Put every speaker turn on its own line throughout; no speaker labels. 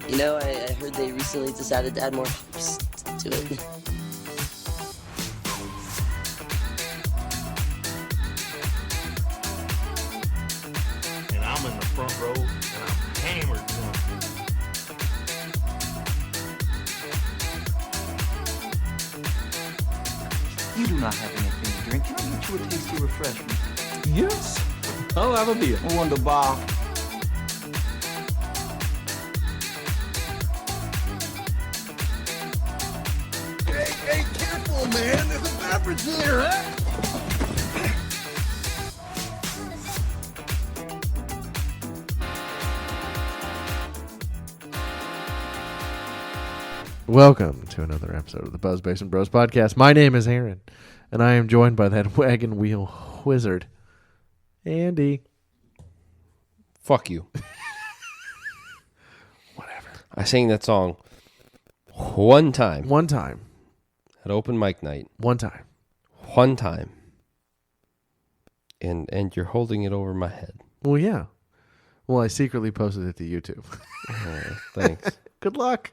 You know, I heard they recently decided to add more ships to it.
And I'm in the front row, and I'm hammered drunk.
You do not have anything to drink. Can I get you a tasty refreshment?
Yes, I'll have a beer.
Wunderbar.
Hey, careful, man. There's a beverage here, huh?
Welcome to another episode of the Buzz Basement Bros podcast. My name is Aaron, and I am joined by that wagon wheel wizard, Andy.
Fuck you.
Whatever.
I sang that song one time
One time.
at open mic night.
One time.
One time. And you're holding it over my head.
Well, yeah. Well, I secretly posted it to YouTube.
Oh, thanks.
Good luck.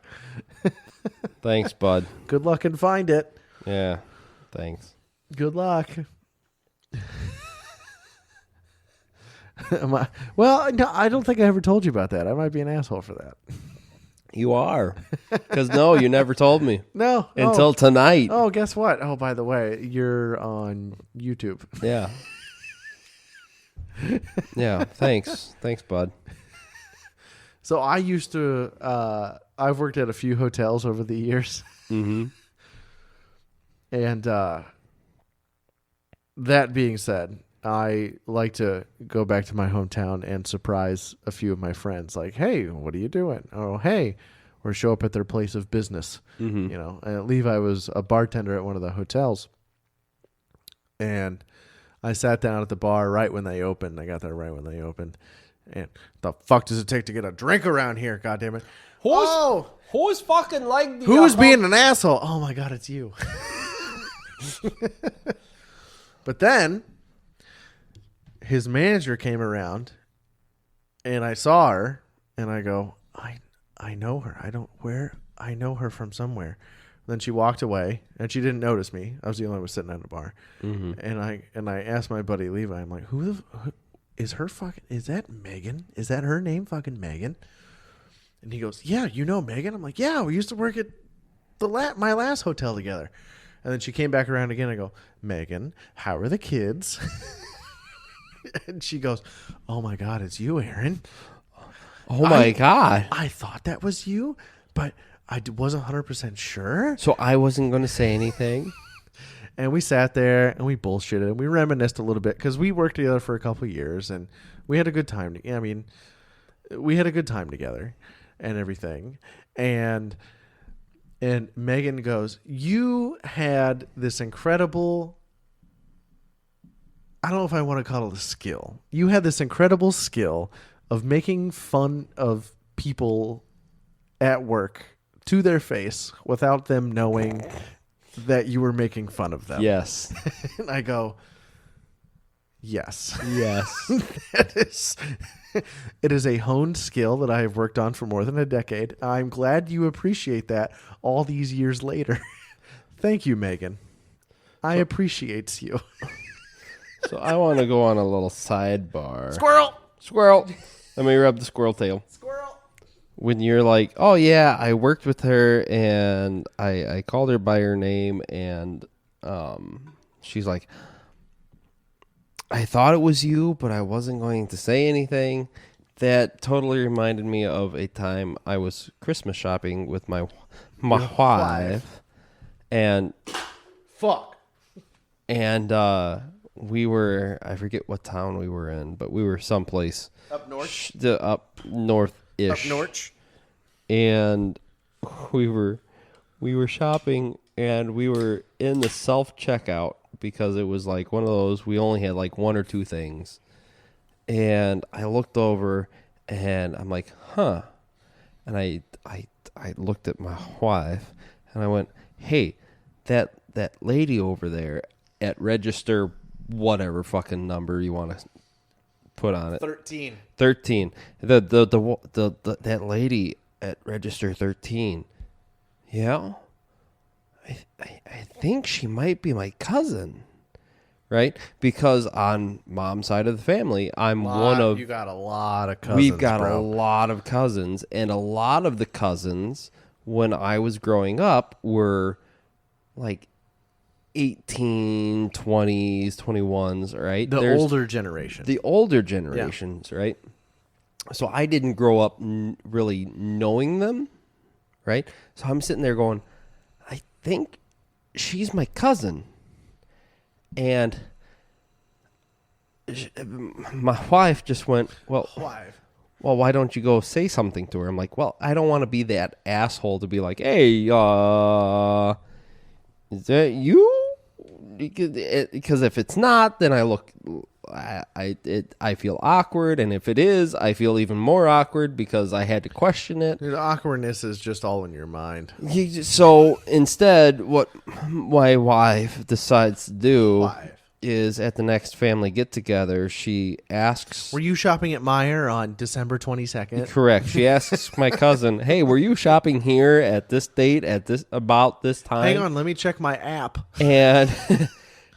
Thanks, bud.
Good luck and find it.
Yeah, thanks.
Good luck. Well, no, I don't think I ever told you about that. I might be an asshole for that.
You are. Because, no, you never told me.
No.
Until tonight.
Oh, guess what? Oh, by the way, you're on YouTube.
Yeah. Yeah, thanks. Thanks, bud.
So I used to, I've worked at a few hotels over the years.
Mm-hmm.
And that being said, I like to go back to my hometown and surprise a few of my friends. Like, hey, what are you doing? Oh, hey. Or show up at their place of business.
Mm-hmm.
You know, and Levi was a bartender at one of the hotels. And I sat down at the bar right when they opened. I got there right when they opened. And the fuck does it take to get a drink around here? God damn it!
Who's fucking like the...
Who's being an asshole? Oh my god, it's you. But then his manager came around, and I saw her, and I go, I know her. I know her from somewhere. Then she walked away, and she didn't notice me. I was the only one who was sitting at the bar.
Mm-hmm.
And I asked my buddy Levi, I'm like, who is her fucking, is that Megan? Is that her name, fucking Megan? And he goes, yeah, you know Megan? I'm like, yeah, we used to work at my last hotel together. And then she came back around again. I go, Megan, how are the kids? And she goes, oh my God, it's you, Aaron.
Oh, my God.
I thought that was you, but I wasn't 100% sure.
So I wasn't going to say anything?
And we sat there and we bullshitted and we reminisced a little bit because we worked together for a couple of years and we had a good time. I mean, we had a good time together and everything. And Megan goes, you had this incredible, I don't know if I want to call it a skill. You had this incredible skill of making fun of people at work to their face without them knowing that you were making fun of them.
Yes.
And I go, yes.
Yes.
It is a honed skill that I have worked on for more than a decade. I'm glad you appreciate that all these years later. Thank you, Megan. I appreciate you.
So I want to go on a little sidebar.
Squirrel.
Let me rub the squirrel tail.
Squirrel.
When you're like, oh, yeah, I worked with her, and I called her by her name, and she's like, I thought it was you, but I wasn't going to say anything. That totally reminded me of a time I was Christmas shopping with my wife, and
Fuck.
And we were, I forget what town we were in, but we were someplace.
Up north?
Up north-ish.
Up north?
And we were shopping, and we were in the self-checkout because it was like one of those, we only had like one or two things. And I looked over, and I'm like, huh. And I looked at my wife, and I went, hey, that lady over there at register whatever fucking number you want to put on it.
13.
13. That lady at register 13. Yeah, I think she might be my cousin, right? Because on mom's side of the family, I'm one of...
You got a lot of cousins,
We've got
bro.
a lot of cousins, and a lot of the cousins, when I was growing up, were like 18, 20s, 21s, right?
The older generation.
The older generations, right? So I didn't grow up really knowing them, right? So I'm sitting there going, I think she's my cousin. And my wife just went, well, why don't you go say something to her? I'm like, well, I don't want to be that asshole to be like, hey, is that you? Because if it's not, then I feel awkward, and if it is, I feel even more awkward because I had to question it.
The awkwardness is just all in your mind.
So instead, what my wife decides to do is at the next family get-together, she asks...
Were you shopping at Meijer on December 22nd?
Correct. She asks my cousin, hey, were you shopping here at this date, about this time?
Hang on, let me check my app.
And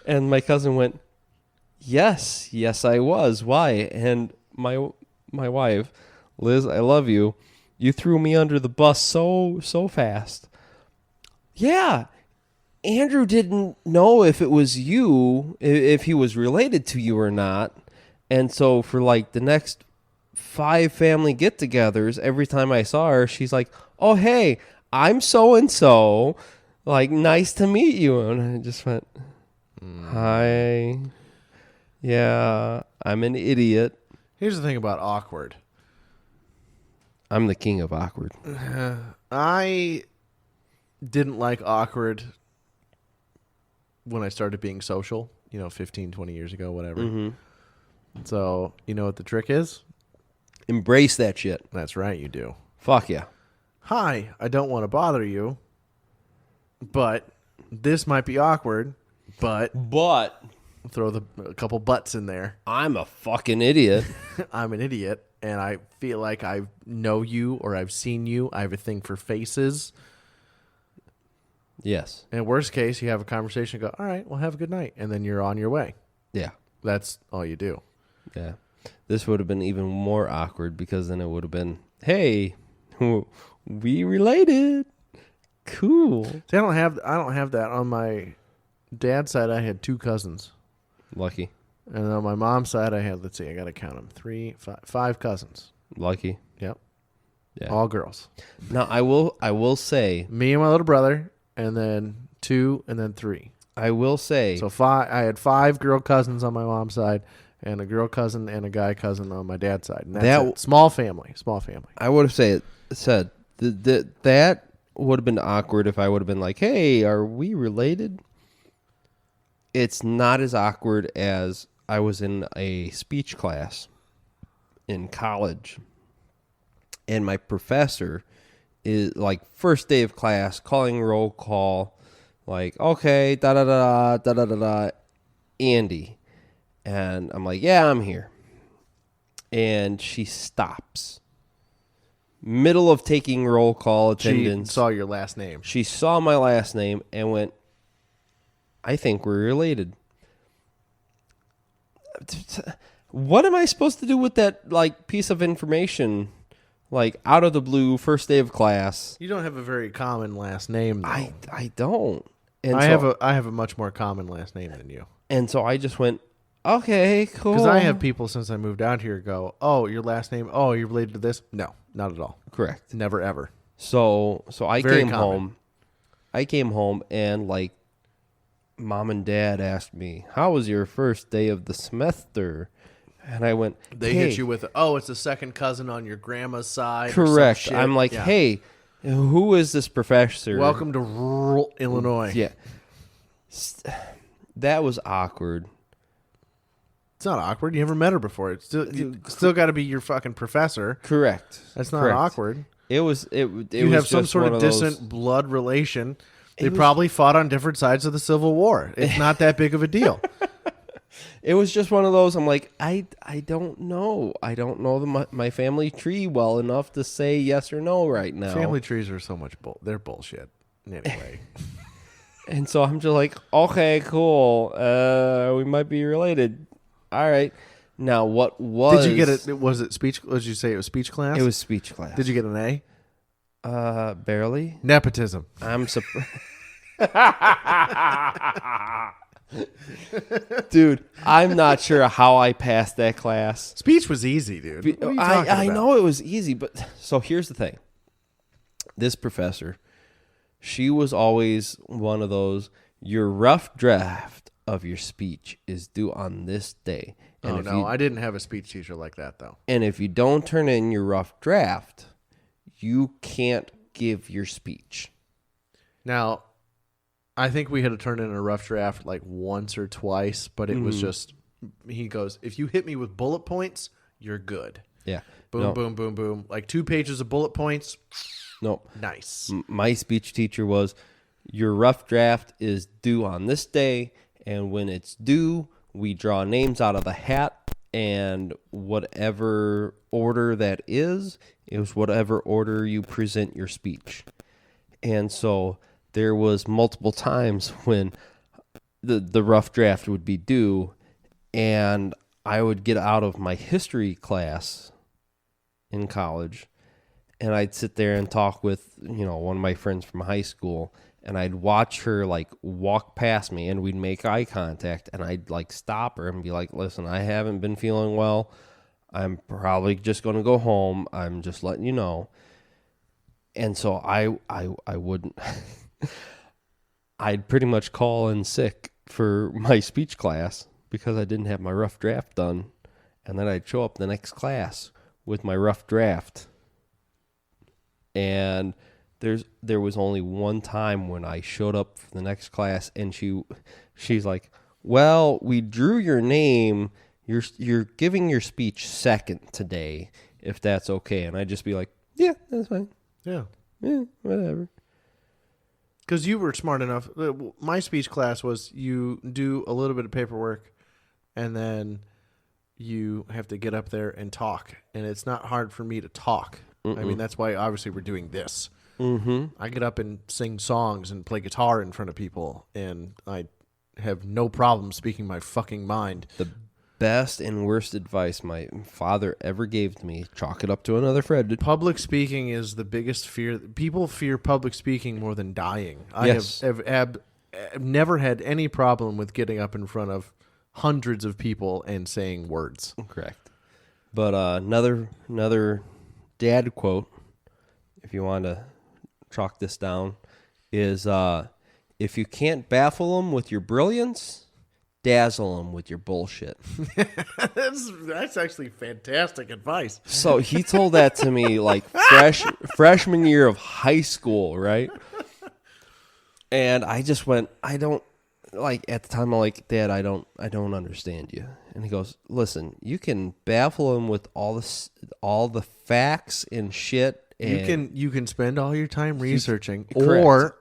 and my cousin went, yes, I was. Why? And my wife, Liz, I love you. You threw me under the bus so fast. Yeah. Andrew didn't know if it was you, if he was related to you or not. And so for like the next 5 family get-togethers, every time I saw her, she's like, oh, hey, I'm so-and-so. Like, nice to meet you. And I just went, hi. Yeah, I'm an idiot.
Here's the thing about awkward.
I'm the king of awkward.
I didn't like awkward when I started being social, 15, 20 years ago, whatever.
Mm-hmm.
So, you know what the trick is?
Embrace that shit.
That's right, you do.
Fuck yeah.
Hi, I don't want to bother you, but this might be awkward, but throw a couple butts in there.
I'm a fucking idiot.
I'm an idiot, and I feel like I know you or I've seen you. I have a thing for faces.
Yes.
And worst case, you have a conversation, go, all right, well, have a good night. And then you're on your way.
Yeah.
That's all you do.
Yeah. This would have been even more awkward because then it would have been, hey, we related. Cool.
See, I don't have that. On my dad's side, I had 2 cousins.
Lucky.
And on my mom's side, I had, let's see, I got to count them. 5 cousins.
Lucky.
Yep.
Yeah.
All girls.
Now, I will say.
Me and my little brother, and then 2, and then 3.
I will say.
So 5. I had 5 girl cousins on my mom's side, and a girl cousin and a guy cousin on my dad's side. And that's it. Small family.
I would have said that would have been awkward if I would have been like, hey, are we related? It's not as awkward as I was in a speech class in college, and my professor is like first day of class calling roll call, like, okay, da da da da da da da, Andy, and I'm like, yeah, I'm here, and she stops middle of taking roll call attendance.
She saw your last name.
She saw my last name and went, I think we're related. What am I supposed to do with that like piece of information? Like out of the blue, first day of class.
You don't have a very common last name, though.
I don't. And
I have a much more common last name than you.
And so I just went, okay, cool.
Because I have people since I moved out here go, oh, your last name, oh, you're related to this? No, not at all.
Correct.
Never, ever.
So I
Very
came
common.
home. I came home and like mom and dad asked me, how was your first day of the semester? And I went,
They
hey.
hit you with, it's a second cousin on your grandma's side.
Correct.
Or some shit.
I'm like,
Yeah.
hey, who is this professor?
Welcome to rural Illinois.
Yeah. That was awkward.
It's not awkward. You never met her before. It's still got to be your fucking professor.
Correct.
That's not
Correct.
awkward.
It was.
You
was
have some
just
sort
one
of
those-
distant blood relation. They probably fought on different sides of the Civil War. It's not that big of a deal.
It was just one of those. I'm like, I don't know. I don't know my family tree well enough to say yes or no right now.
Family trees are so much they're bullshit. Anyway.
And so I'm just like, okay, cool. We might be related. All right. Now, what was...
Did you get it? Was it speech? Did you say it was speech class?
It was speech class.
Did you get an A?
Barely.
Nepotism.
I'm surprised. Dude, I'm not sure how I passed that class.
Speech was easy, dude. What are you talking
I
about?
know it was easy, but so here's the thing. This professor, she was always one of those, your rough draft of your speech is due on this day. And
I didn't have a speech teacher like that, though.
And if you don't turn in your rough draft, you can't give your speech.
Now, I think we had to turn in a rough draft like once or twice, but it was just, he goes, if you hit me with bullet points, you're good.
Yeah.
Boom, boom, boom, boom. Like 2 pages of bullet points.
No.
Nice.
My speech teacher was, your rough draft is due on this day, and when it's due, we draw names out of the hat, and whatever order that is whatever order you present your speech. And so there was multiple times when the rough draft would be due, and I would get out of my history class in college, and I'd sit there and talk with, one of my friends from high school, and I'd watch her like walk past me, and we'd make eye contact, and I'd like stop her and be like, listen, I haven't been feeling well. I'm probably just going to go home. I'm just letting you know. And so I wouldn't, I'd pretty much call in sick for my speech class because I didn't have my rough draft done. And then I'd show up the next class with my rough draft. And there was only one time when I showed up for the next class, and she's like, well, we drew your name. You're giving your speech second today, if that's okay. And I'd just be like, yeah, that's fine.
Yeah,
whatever.
Because you were smart enough. My speech class was you do a little bit of paperwork, and then you have to get up there and talk. And it's not hard for me to talk. I mean, that's why obviously we're doing this. Mm-hmm. I get up and sing songs and play guitar in front of people, and I have no problem speaking my fucking mind.
The best and worst advice my father ever gave to me, chalk it up to another friend.
Public speaking is the biggest fear. People fear public speaking more than dying.
Yes.
I have never had any problem with getting up in front of hundreds of people and saying words.
Correct. But another dad quote, if you want to chalk this down, is if you can't baffle them with your brilliance, dazzle them with your bullshit.
That's actually fantastic advice.
So he told that to me like freshman year of high school, right? And I just went, I don't, like, at the time I'm like, Dad, I don't understand you. And he goes, listen, you can baffle them with all the facts and shit. And
you can spend all your time researching,
or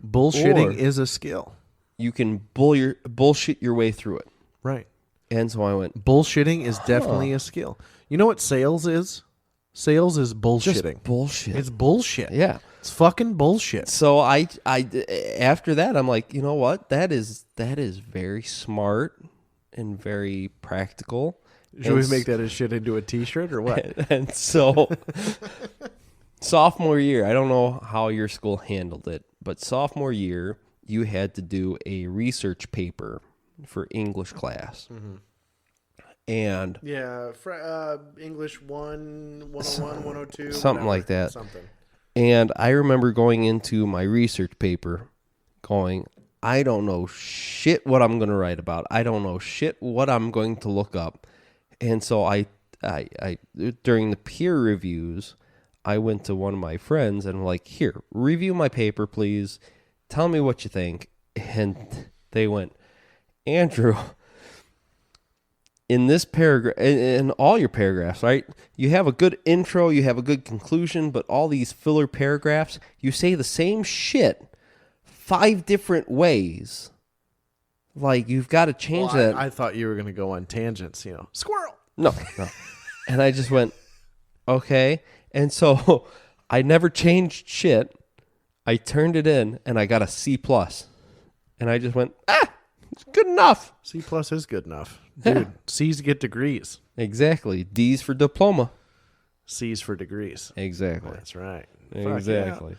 bullshitting is a skill.
You can bullshit your way through it.
Right.
And so I went,
bullshitting is definitely a skill. You know what sales is? Sales is bullshitting.
just bullshit.
It's bullshit.
Yeah.
It's fucking bullshit.
So I after that, I'm like, you know what? That is very smart and very practical.
Should we make that as shit into a t-shirt or what?
And so sophomore year, I don't know how your school handled it, but sophomore year, you had to do a research paper for English class. Mm-hmm. And
yeah, English 1, 101, 102.
Something like that.
Something.
And I remember going into my research paper going, I don't know shit what I'm going to write about. I don't know shit what I'm going to look up. And so I during the peer reviews, I went to one of my friends and like, here, review my paper, please. Tell me what you think. And they went, Andrew, in this paragraph, in all your paragraphs, right? You have a good intro, you have a good conclusion, but all these filler paragraphs, you say the same shit 5 different ways. Like, you've got to change that.
I thought you were going to go on tangents, Squirrel.
No. And I just went, okay. And so I never changed shit. I turned it in and I got a C+. And I just went, it's good enough.
C+ is good enough. Dude, C's get degrees.
Exactly. D's for diploma.
C's for degrees.
Exactly.
That's right.
Exactly.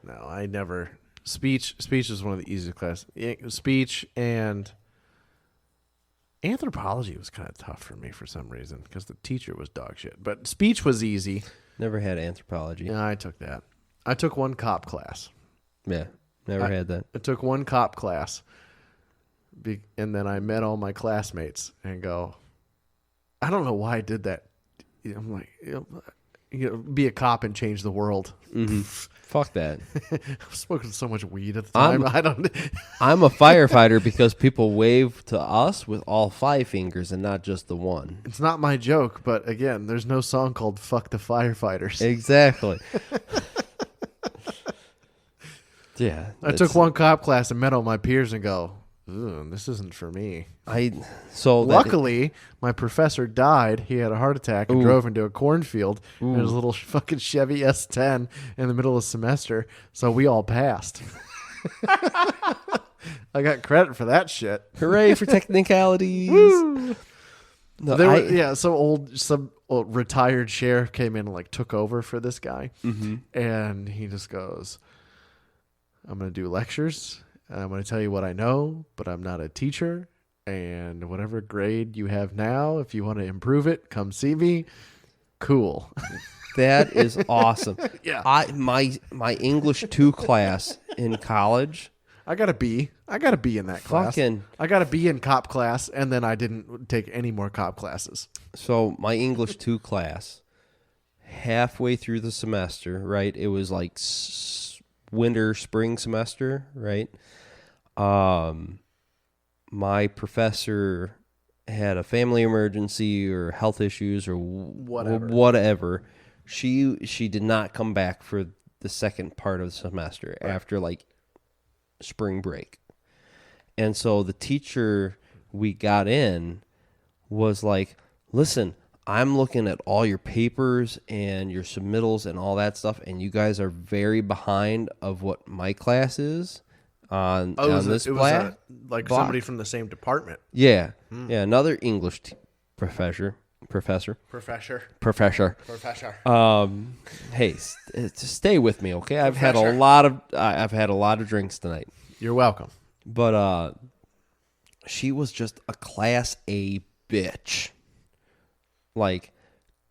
Yeah. No, I never. Speech is one of the easiest classes. Speech and anthropology was kind of tough for me for some reason because the teacher was dog shit. But speech was easy.
Never had anthropology.
Yeah, I took that. I took one cop class.
Yeah, never had that.
I took one cop class. And then I met all my classmates and go, I don't know why I did that. I'm like, be a cop and change the world.
Mm-hmm. Fuck that.
I was smoking so much weed at the time.
I'm a firefighter because people wave to us with all 5 fingers and not just the one.
It's not my joke, but again, there's no song called Fuck the Firefighters.
Exactly. Yeah.
I took one cop class and met all my peers and go, this isn't for me. Luckily, my professor died. He had a heart attack and drove into a cornfield in his little fucking Chevy S10 in the middle of the semester. So we all passed. I got credit for that shit.
Hooray for technicalities. Woo! No,
some old retired sheriff came in and like took over for this guy.
Mm-hmm.
And he just goes, I'm going to do lectures. I'm going to tell you what I know, but I'm not a teacher. And whatever grade you have now, if you want to improve it, come see me. Cool.
That is awesome.
Yeah.
My English 2 class in college.
I got a B. I got a B in that class. I got a B in cop class, and then I didn't take any more cop classes.
So my English 2 class, halfway through the semester, right? It was like winter, spring semester, right? My professor had a family emergency or health issues or whatever. She did not come back for the second part of the semester after like spring break. And so the teacher we got in was like, listen, I'm looking at all your papers and your submittals and all that stuff, and you guys are very behind of what my class is on this block.
Like somebody from the same department.
Yeah. Yeah, another English professor. Hey, stay with me, okay? I've had a lot of drinks tonight.
You're welcome.
But she was just a class A bitch. Like,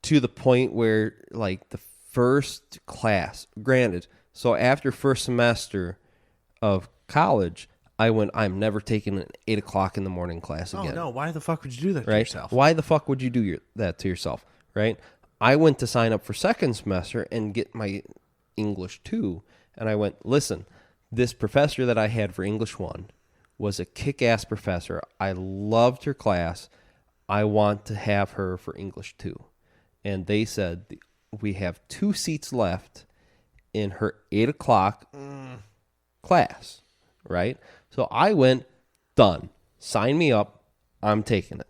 to the point where, like, the first class, granted, so after first semester of college, I went, I'm never taking an 8 o'clock in the morning class again.
Oh, no, why the fuck would you do that to
right?
yourself?
Why the fuck would you do that to yourself, right? I went to sign up for second semester and get my English 2, and I went, listen, this professor that I had for English 1 was a kick-ass professor. I loved her class. I want to have her for English 2. And they said, we have 2 seats left in her 8 o'clock class, right? So I went, done. Sign me up. I'm taking it,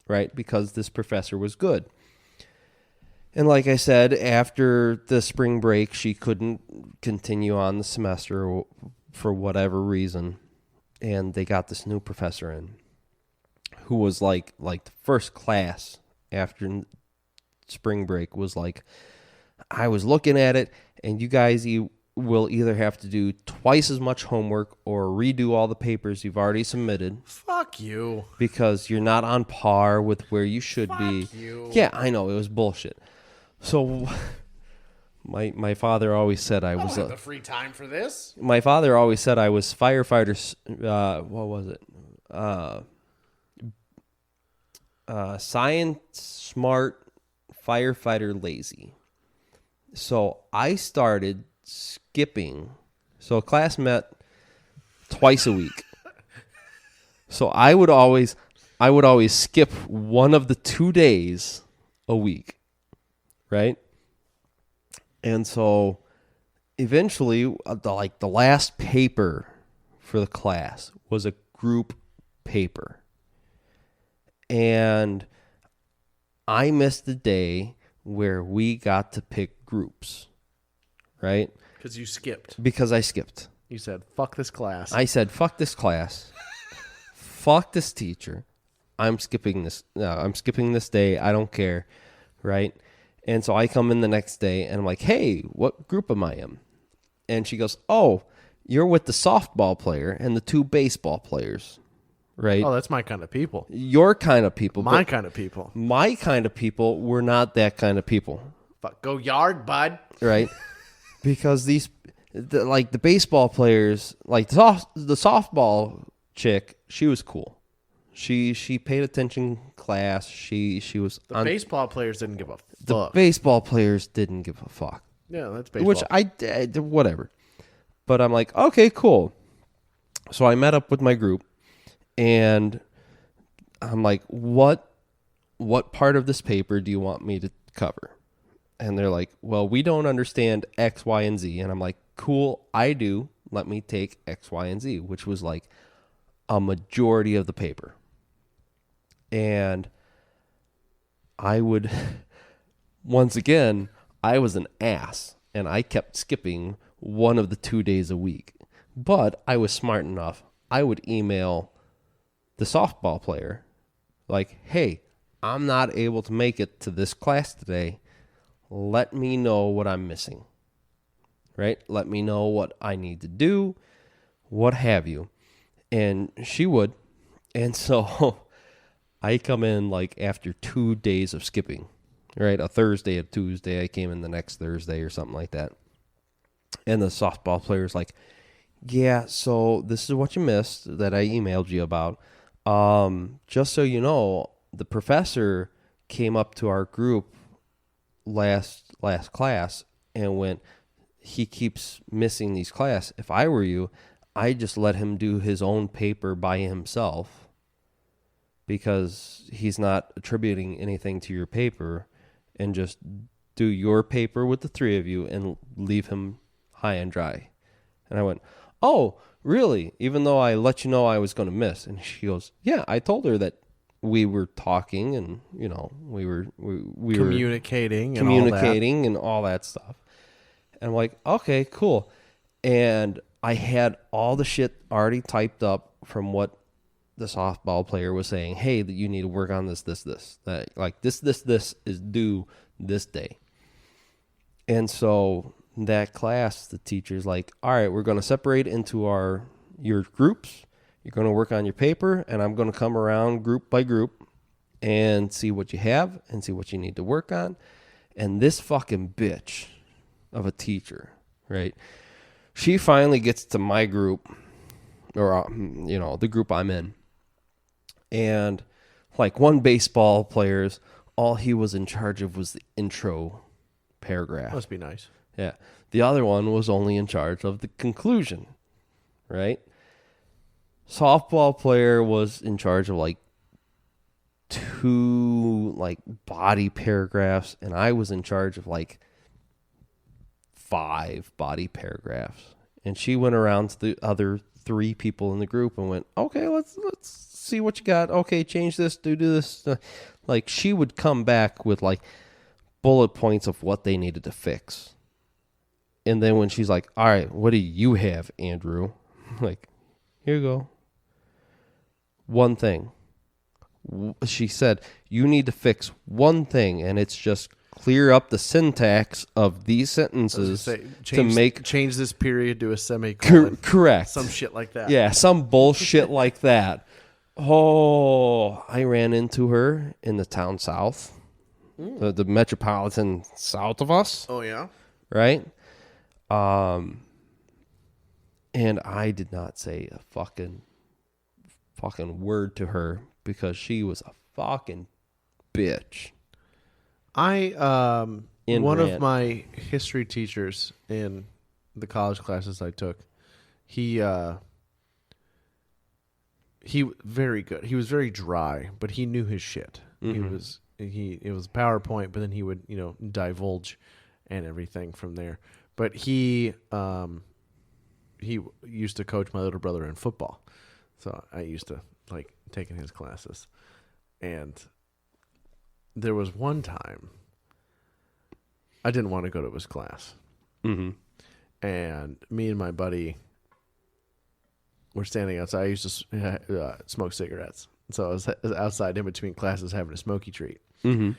right? Because this professor was good. And like I said, after the spring break, she couldn't continue on the semester for whatever reason. And they got this new professor in who was like the first class after spring break was like, I was looking at it, and you guys will either have to do twice as much homework or redo all the papers you've already submitted.
Fuck you.
Because you're not on par with where you should be.
Fuck you.
Yeah, I know. It was bullshit. So my father always said I was...
I don't have the free time for this.
My father always said I was firefighter... what was it? Science smart, firefighter lazy. So I started skipping. So class met twice a week. So I would always skip one of the 2 days a week, right? And so eventually, the last paper for the class was a group paper. And I missed the day where we got to pick groups, right?
Because you skipped.
Because I skipped.
You said, fuck this class.
I said, fuck this class. Fuck this teacher. I'm skipping this. No, I'm skipping this day. I don't care, right? And so I come in the next day, and I'm like, hey, what group am I in? And she goes, oh, you're with the softball player and the 2 baseball players, right?
Oh, that's my kind of people.
Your kind of people.
My kind of people.
My kind of people were not that kind of people,
Fuck, go yard, bud.
right? Because the baseball players, like the softball chick, she was cool. She paid attention class. She was
The baseball players didn't give a fuck.
The baseball players didn't give a fuck.
Yeah, that's baseball.
Which I whatever. But I'm like, okay, cool. So I met up with my group, and I'm like, what part of this paper do you want me to cover? And they're like, well, we don't understand X, Y, and Z. And I'm like, cool, I do. Let me take X, Y, and Z, which was like a majority of the paper. And I would, once again, I was an ass, and I kept skipping one of the 2 days a week. But I was smart enough. I would email the softball player, like, hey, I'm not able to make it to this class today. Let me know what I'm missing, right? Let me know what I need to do, what have you. And she would. And so I come in like after 2 days of skipping, right? A Thursday, a Tuesday. I came in the next Thursday or something like that. And the softball player's like, yeah, so this is what you missed that I emailed you about. Just so you know, the professor came up to our group last class and went, he keeps missing these class. If I were you, I just let him do his own paper by himself, because he's not attributing anything to your paper, and just do your paper with the 3 of you and leave him high and dry. And I went, oh, really? Even though I let you know I was going to miss. And she goes, yeah, I told her that we were talking, and, you know, we were
communicating
and all that stuff. And I'm like, okay, cool. And I had all the shit already typed up from what the softball player was saying. Hey, that you need to work on this. That, like, this is due this day. And so that class, the teacher's like, all right, we're going to separate into your groups. You're going to work on your paper, and I'm going to come around group by group and see what you have and see what you need to work on. And this fucking bitch of a teacher, right? She finally gets to my group, or, the group I'm in. And like one baseball player's, all he was in charge of was the intro paragraph.
Must be nice.
Yeah. The other one was only in charge of the conclusion, right? Softball player was in charge of like 2 like body paragraphs, and I was in charge of like 5 body paragraphs. And she went around to the other 3 people in the group and went, okay, let's see what you got. Okay, change this, do this. Like, she would come back with like bullet points of what they needed to fix. And then when she's like, all right, what do you have, Andrew? Like, here you go. One thing. She said, you need to fix one thing, and it's just clear up the syntax of these sentences
change this period to a semicolon.
Correct.
Some shit like that.
Yeah, some bullshit like that. Oh, I ran into her in the town south, the metropolitan south of us.
Oh, yeah?
Right? And I did not say a fucking word to her because she was a fucking bitch.
One of my history teachers in the college classes I took, he very good. He was very dry, but he knew his shit.
Mm-hmm.
It was PowerPoint, but then he would, divulge and everything from there. But he used to coach my little brother in football. So I used to like taking his classes. And there was one time I didn't want to go to his class.
Mm-hmm.
And me and my buddy were standing outside. I used to smoke cigarettes. So I was outside in between classes having a smoky treat.
Mm-hmm.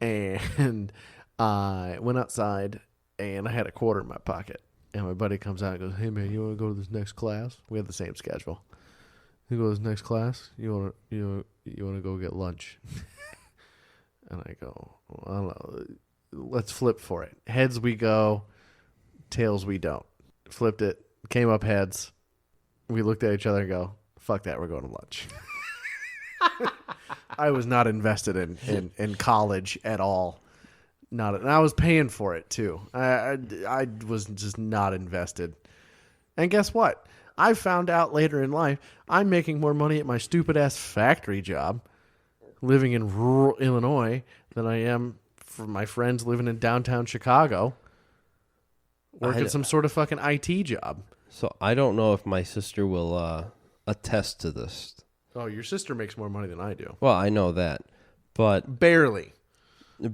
And I went outside and I had a quarter in my pocket. And my buddy comes out and goes, "Hey man, you want to go to this next class?" We had the same schedule. He goes, "Next class? You want to go get lunch?" And I go, "Well, I don't know. Let's flip for it. Heads we go, tails we don't." Flipped it, came up heads. We looked at each other and go, "Fuck that, we're going to lunch." I was not invested in college at all. And I was paying for it too. I was just not invested. And guess what? I found out later in life I'm making more money at my stupid ass factory job living in rural Illinois than I am for my friends living in downtown Chicago working some sort of fucking IT job.
So I don't know if my sister will attest to this.
Oh, your sister makes more money than I do.
Well, I know that, but
Barely.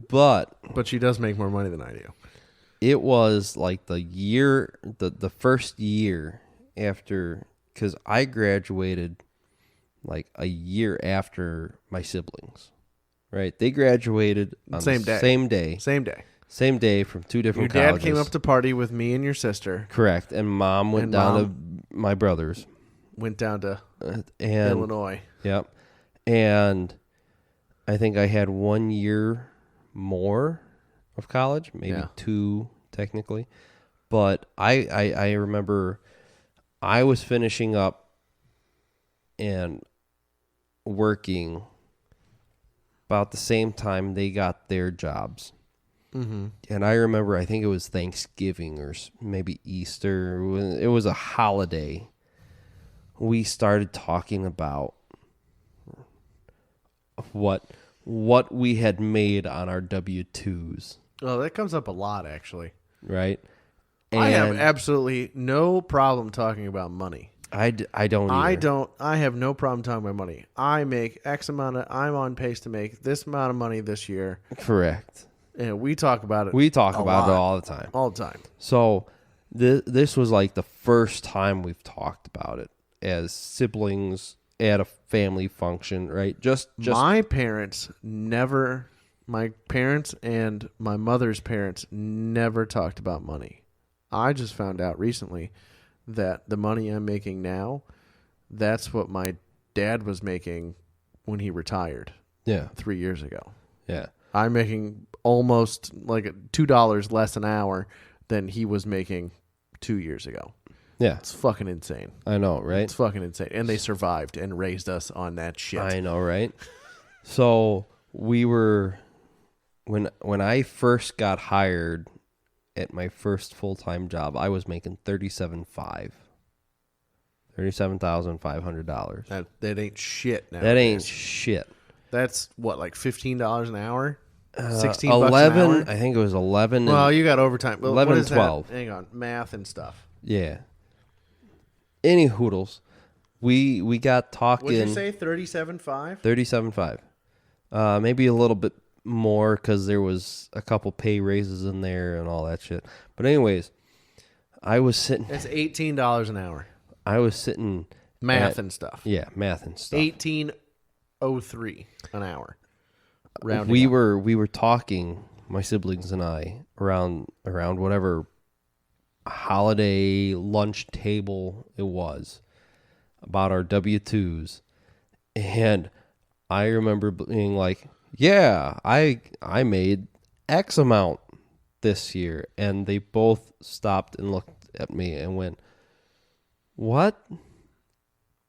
But
she does make more money than I do.
it was like the first year after, because I graduated like a year after my siblings, right? They graduated on
Same
the
day.
same day from two different
Your dad
colleges.
came up to party with me and your sister.
Correct, and mom went down to my brother's.
Went down to
And
Illinois.
Yep. And I think I had 1 year more of college, maybe 2 technically. But I remember I was finishing up and working about the same time they got their jobs.
Mm-hmm.
And I remember, I think it was Thanksgiving or maybe Easter. It was a holiday. We started talking about what we had made on our W-2s.
Oh, that comes up a lot, actually.
Right? And
I have absolutely no problem talking about money.
I don't either.
I have no problem talking about money. I make X amount I'm on pace to make this amount of money this year.
Correct.
And we talk about it.
We talk about
lot.
it all the time.
All the time.
So this was like the first time we've talked about it as siblings at a family function, right? Just
my parents and my mother's parents never talked about money. I just found out recently that the money I'm making now, that's what my dad was making when he retired.
Yeah.
3 years ago.
Yeah.
I'm making almost like $2 less an hour than he was making 2 years ago.
Yeah.
It's fucking insane.
I know, right?
It's fucking insane. And they survived and raised us on that shit.
I know, right? So we were, when I first got hired at my first full-time job, I was making $37,500.
That ain't shit now.
That ain't shit.
That's what, like $15 an hour?
16
bucks
11,
an hour?
I think it was 11.
Well, you got overtime. Well,
11
what
and
is
12.
That? Hang on. Math and stuff.
Yeah. Any hoodles. We got talking.
What did you say? 37.5?
37.5. Maybe a little bit more because there was a couple pay raises in there and all that shit. But anyways, I was sitting.
It's $18 an hour.
I was sitting.
Math and stuff.
Yeah, math and stuff.
18.03 an hour. Rounding
we
up.
were talking, my siblings and I, around whatever holiday lunch table it was, about our W-2s, and I remember being like, yeah, I made X amount this year, and they both stopped and looked at me and went, what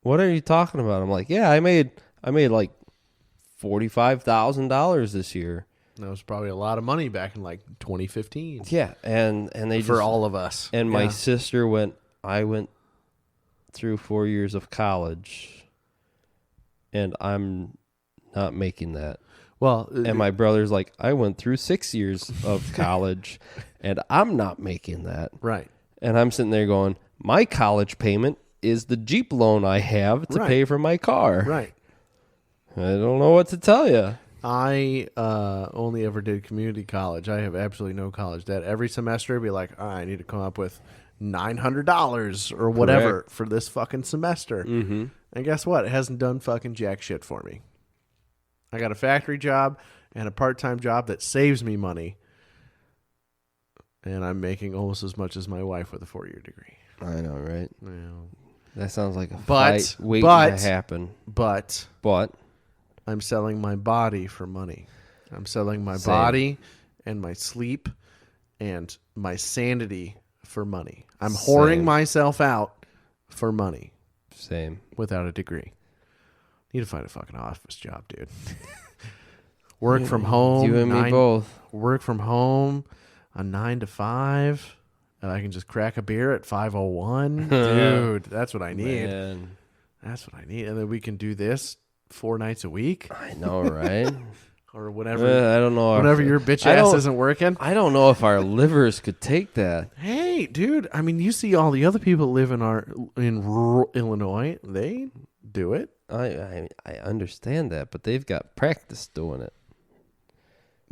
are you talking about? I'm like, yeah, I made like $45,000 this year.
That was probably a lot of money back in like 2015.
Yeah, and they
for
just,
all of us.
And my sister I went through 4 years of college, and I'm not making that.
Well,
and my brother's like, I went through 6 years of college, and I'm not making that.
Right.
And I'm sitting there going, my college payment is the Jeep loan I have to
Right.
pay for my car.
Right.
I don't know what to tell you.
I only ever did community college. I have absolutely no college debt. Every semester, I'd be like, I need to come up with $900 or whatever
Correct.
for this fucking semester. Mm-hmm. And guess what? It hasn't done fucking jack shit for me. I got a factory job and a part-time job that saves me money. And I'm making almost as much as my wife with a 4-year degree.
I know, right?
Well,
That sounds like a
But-
fight waiting
but-
to happen.
but
But
I'm selling my body for money. I'm selling my
Same.
body and my sleep and my sanity for money. I'm whoring
Same.
myself out for money
same.
without a degree. Need to find a fucking office job, dude. Work from home.
You and me both.
Work from home, a 9 to 5, and I can just crack a beer at 5:01. Dude, that's what I need.
Man,
That's what I need. And then we can do this 4 nights a week
I know, right?
or whatever.
I don't know.
Whenever your bitch
I
ass
don't-
isn't working.
I don't know if our livers could take that.
Hey, dude. I mean, you see all the other people live in rural Illinois. They do it,
I understand that, but they've got practice doing it.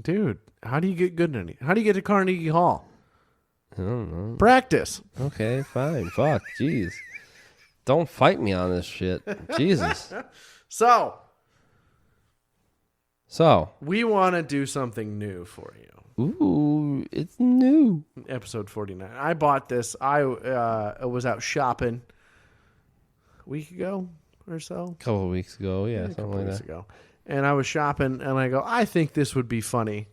dude. How do you get good at it? How do you get to Carnegie Hall?
I don't know.
Practice.
Okay, fine. Fuck, jeez. Don't fight me on this shit. Jesus.
So
So,
we want to do something new for you.
ooh, it's new.
Episode 49. I bought this. I was out shopping a week ago or so.
A couple of weeks ago, yeah,
A couple
something like
weeks
that.
ago. And I was shopping, and I go, I think this would be funny.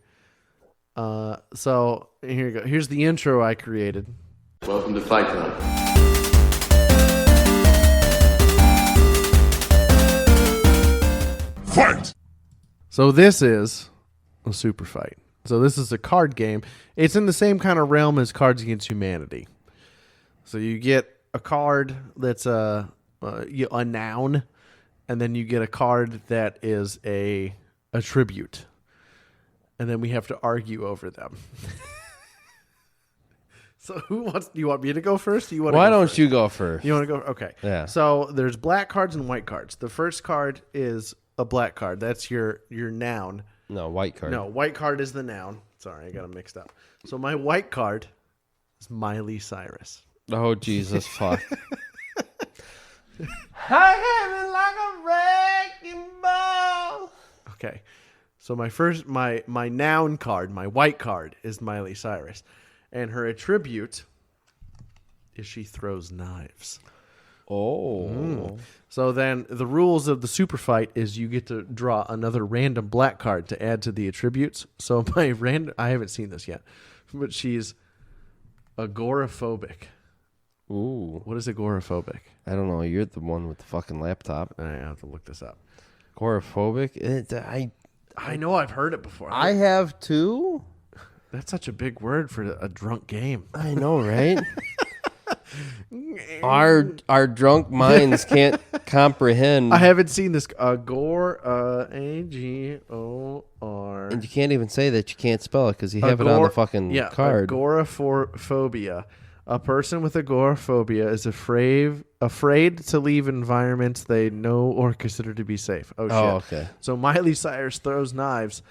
So here you go. Here's the intro I created.
Welcome to Fight Club.
Fight!
So this is a super fight. So this is a card game. It's in the same kind of realm as Cards Against Humanity. So you get a card that's a noun, and then you get a card that is a attribute, and then we have to argue over them. So who wants? Do you want me to go first? Do you want?
Why
to go
don't
first?
you go first?
You want to go? Okay.
Yeah.
So there's black cards and white cards. The first card is a black card. That's your noun.
No, white card.
No, white card is the noun. Sorry, I got them mixed up. So my white card is Miley Cyrus.
Oh, Jesus, fuck. I have it like a wrecking ball.
Okay. So my noun card, my white card is Miley Cyrus. And her attribute is she throws knives.
Oh.
So then the rules of the super fight is you get to draw another random black card to add to the attributes. So I haven't seen this yet, but she's agoraphobic.
Ooh.
What is agoraphobic?
I don't know. You're the one with the fucking laptop.
I have to look this up.
Agoraphobic?
I know I've heard it before.
I have too.
That's such a big word for a drunk game.
I know, right? Our drunk minds can't comprehend.
I haven't seen this. Agor, A-G-O-R.
And you can't even say that you can't spell it because you have it on the fucking card.
Agoraphobia. A person with agoraphobia is afraid to leave environments they know or consider to be safe. Oh, shit.
Oh, okay.
So Miley Cyrus throws knives,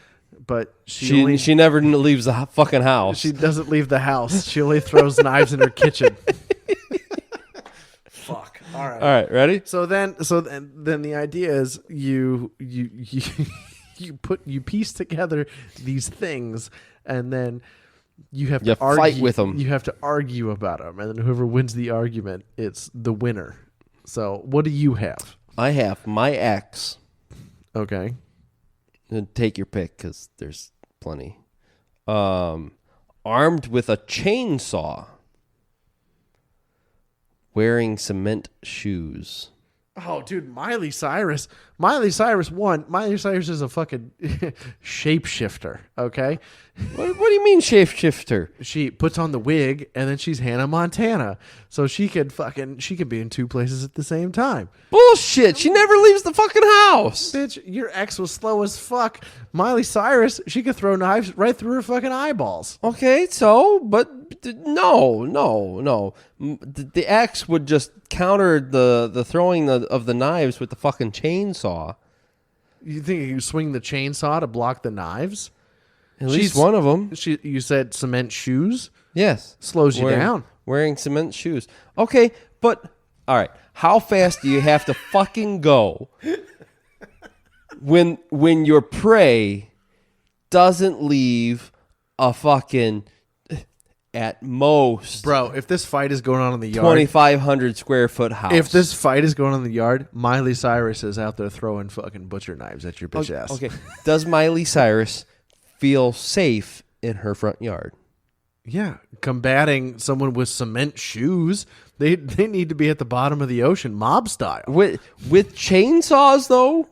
but she
She never leaves the fucking house.
she doesn't leave the house. She only throws knives in her kitchen. Fuck. All right.
All right, ready?
So then the idea is you piece together these things, and then you have
You
to argue,
fight with 'em.
You have to argue about them, and then whoever wins the argument, it's the winner. So what do you have?
I have my ex.
Okay.
And take your pick because there's plenty. Armed with a chainsaw. Wearing cement shoes.
Oh, dude, Miley Cyrus. Miley Cyrus won. Miley Cyrus is a fucking shapeshifter, okay?
What do you mean shapeshifter?
She puts on the wig, and then she's Hannah Montana. So she could be in two places at the same time.
Bullshit. She never leaves the fucking house.
Bitch, your ex was slow as fuck Miley Cyrus, she could throw knives right through her fucking eyeballs.
Okay, so, but no. The ex would just counter the throwing of the knives with the fucking chainsaw.
You think you swing the chainsaw to block the knives?
At least one of them.
You said cement shoes?
Yes.
Slows you down.
Wearing cement shoes. Okay, but, all right, how fast do you have to fucking go when your prey doesn't leave a fucking, at most,
Bro, if this fight is going on in the yard,
2,500 square foot house.
if this fight is going on in the yard, Miley Cyrus is out there throwing fucking butcher knives at your bitch ass.
Okay, does Miley Cyrus feel safe in her front yard?
Yeah, combating someone with cement shoes, they need to be at the bottom of the ocean, mob style.
With chainsaws, though?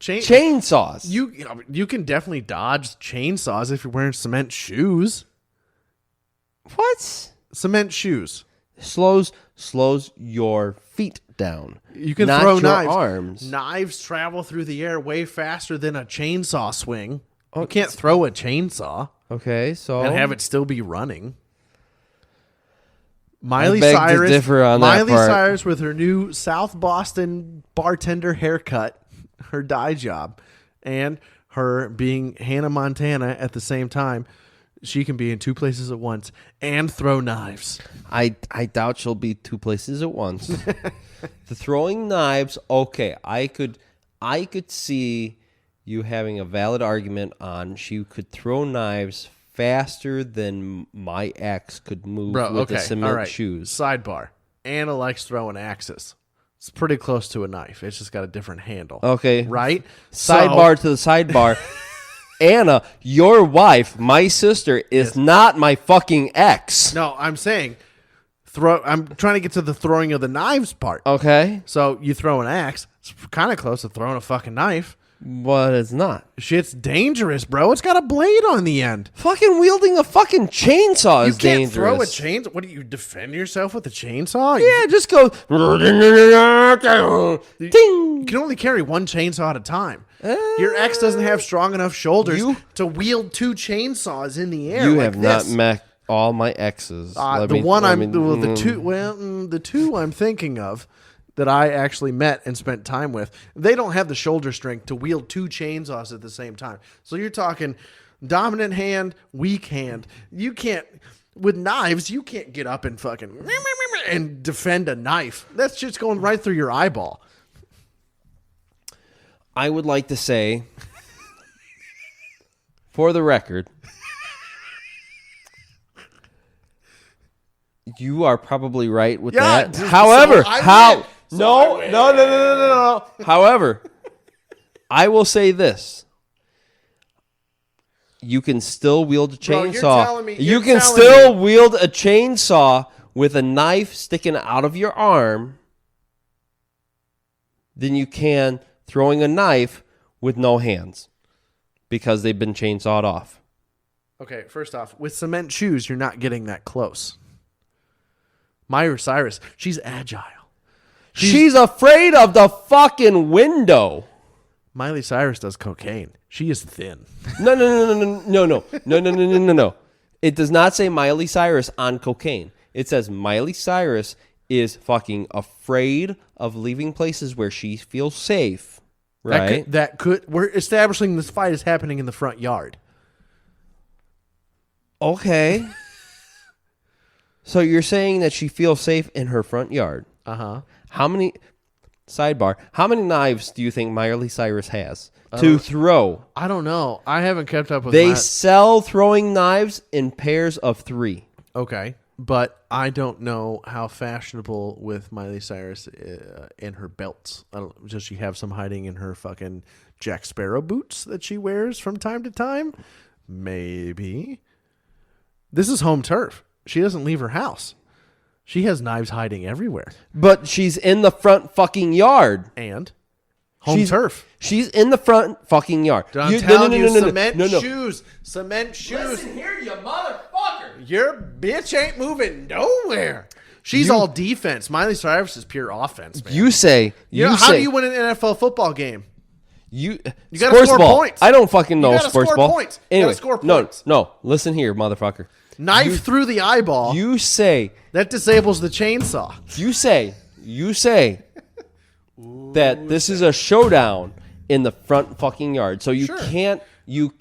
Chainsaws.
You can definitely dodge chainsaws if you're wearing cement shoes.
What?
Cement shoes.
Slows your feet down.
You can
not
throw
your
knives.
Arms.
Knives travel through the air way faster than a chainsaw swing. You can't throw a chainsaw
Okay, so
and have it still be running. Miley
beg to
Cyrus,
differ on that
Miley
part.
Cyrus with her new South Boston bartender haircut, her dye job, and her being Hannah Montana at the same time. She can be in two places at once and throw knives.
I doubt she'll be two places at once. The throwing knives, okay, I could see you having a valid argument on she could throw knives faster than my ex could move with the cement
all right.
shoes.
Sidebar. Anna likes throwing axes. It's pretty close to a knife. It's just got a different handle.
Okay.
Right?
Sidebar to the sidebar. Anna, your wife, my sister, is not my fucking ex.
No, I'm saying I'm trying to get to the throwing of the knives part.
Okay.
So you throw an axe. It's kind of close to throwing a fucking knife.
But it's not.
Shit's dangerous, bro. It's got a blade on the end.
Fucking wielding a fucking chainsaw is
You can't
dangerous.
throw a chainsaw. What do you defend yourself with a chainsaw?
Yeah, just go.
You
Ding.
can only carry one chainsaw at a time. Your ex doesn't have strong enough shoulders to wield two chainsaws in the air.
You
like
have not
this.
met all my exes.
The two I'm thinking of that I actually met and spent time with, they don't have the shoulder strength to wield two chainsaws at the same time. So you're talking dominant hand, weak hand. You can't, with knives, you can't get up and fucking and defend a knife. That's just going right through your eyeball.
I would like to say, for the record, you are probably right with that.
so
However,
I win.
No. However, I will say this. You can still wield a
Bro, you're
chainsaw.
telling me-
You
you're
can
telling
still wield a chainsaw with a knife sticking out of your arm than you can throwing a knife with no hands because they've been chainsawed off.
Okay, first off, with cement shoes, you're not getting that close. Miley Cyrus, she's agile.
She's afraid of the fucking window.
Miley Cyrus does cocaine. She is thin.
No. It does not say Miley Cyrus on cocaine. It says Miley Cyrus is fucking afraid of leaving places where she feels safe. Right?
We're establishing this fight is happening in the front yard.
Okay. So you're saying that she feels safe in her front yard.
Uh-huh.
How many knives do you think Miley Cyrus has to throw?
I don't know. I haven't kept up with
They sell throwing knives in pairs of 3.
Okay. But I don't know how fashionable with Miley Cyrus in her belts. Does she have some hiding in her fucking Jack Sparrow boots that she wears from time to time? Maybe. This is home turf. She doesn't leave her house. She has knives hiding everywhere.
But she's in the front fucking yard.
And home turf.
She's in the front fucking yard.
I'm telling you, cement shoes. Cement shoes.
Listen here, you motherfucker.
Your bitch ain't moving nowhere. She's all defense. Miley Cyrus is pure offense, man.
You say.
How do you win an NFL football game?
You
gotta
sports
score
ball.
points.
I don't fucking know
You gotta
sports
score
ball.
points. You
Anyway,
gotta score points.
no. Listen here, motherfucker.
Knife through the eyeball.
You say
That disables the chainsaw.
you say that this is a showdown in the front fucking yard. So you
Sure.
cannot.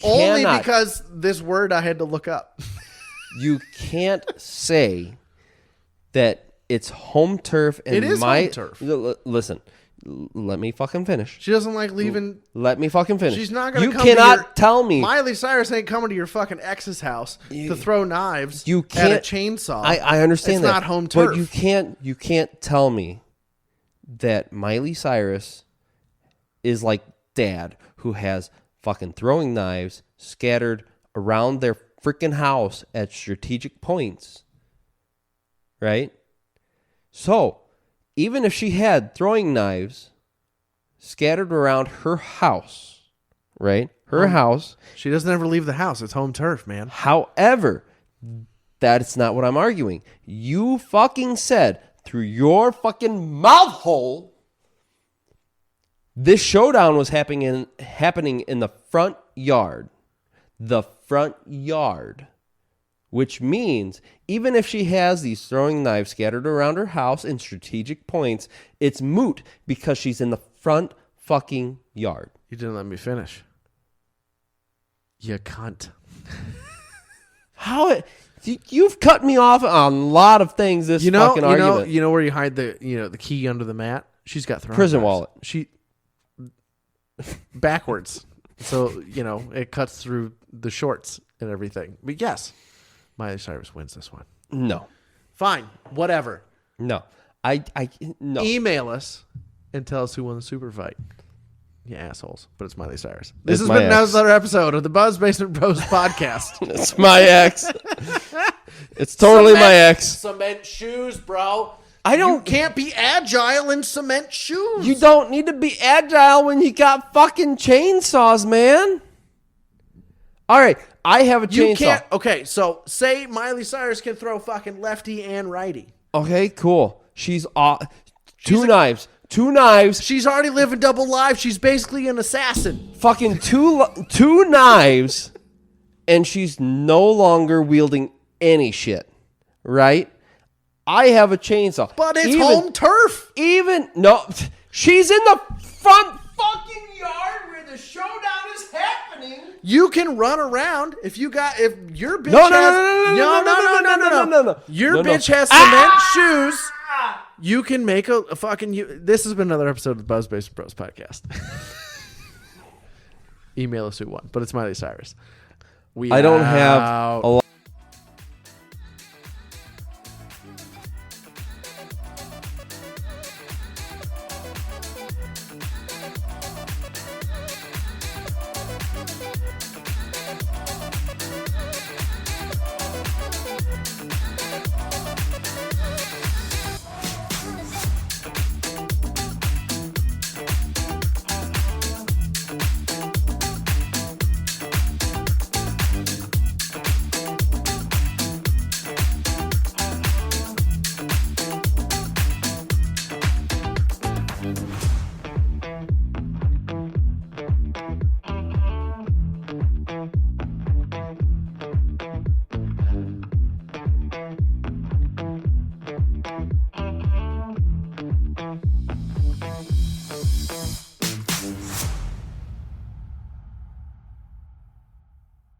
Only because this word I had to look up.
You can't say that it's home turf. And
It is home turf.
Listen, let me fucking finish.
She doesn't like leaving.
Let me fucking finish.
She's not going
You
to come to
cannot
your,
tell me.
Miley Cyrus ain't coming to your fucking ex's house to throw knives
You
at
can't
a chainsaw.
I understand
it's
that.
not home turf.
But you can't tell me that Miley Cyrus is like dad who has fucking throwing knives scattered around their freaking house at strategic points. Right? So, even if she had throwing knives scattered around her house, right? Her house.
She doesn't ever leave the house. It's home turf, man.
However, that's not what I'm arguing. You fucking said through your fucking mouth hole this showdown was happening in the front yard. The front yard. Which means, even if she has these throwing knives scattered around her house in strategic points, it's moot because she's in the front fucking yard.
You didn't let me finish. You cunt.
You've cut me off on a lot of things this fucking argument.
You know where you hide the key under the mat? She's got throwing
Prison
knives.
wallet.
She backwards. So, it cuts through the shorts and everything. But yes, Miley Cyrus wins this one.
No.
Fine. Whatever.
No. No.
Email us and tell us who won the super fight. You assholes. But it's Miley Cyrus. This has
my
been
ex.
another episode of the Buzz Basement Bros podcast.
It's my ex. It's totally my ex.
Cement shoes, bro.
I don't.
You can't be agile in cement shoes.
You don't need to be agile when you got fucking chainsaws, man. All right, I have a chainsaw.
You can't. Okay, so say Miley Cyrus can throw fucking lefty and righty.
Okay, cool. She's two knives. Two knives.
She's already living double life. She's basically an assassin.
Fucking two knives, and she's no longer wielding any shit, right? I have a chainsaw.
But it's home turf.
No, she's in the front fucking yard where the showdown is happening.
You can run around if your bitch
No.
Your
No.
bitch has cement shoes. You can make a fucking. This has been another episode of the Buzz Basement Bros podcast. Email us who won, but it's Miley Cyrus.
I don't have a lot.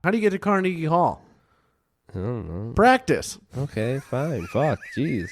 How do you get to Carnegie Hall?
I don't know.
Practice.
Okay, fine. Fuck. Jeez.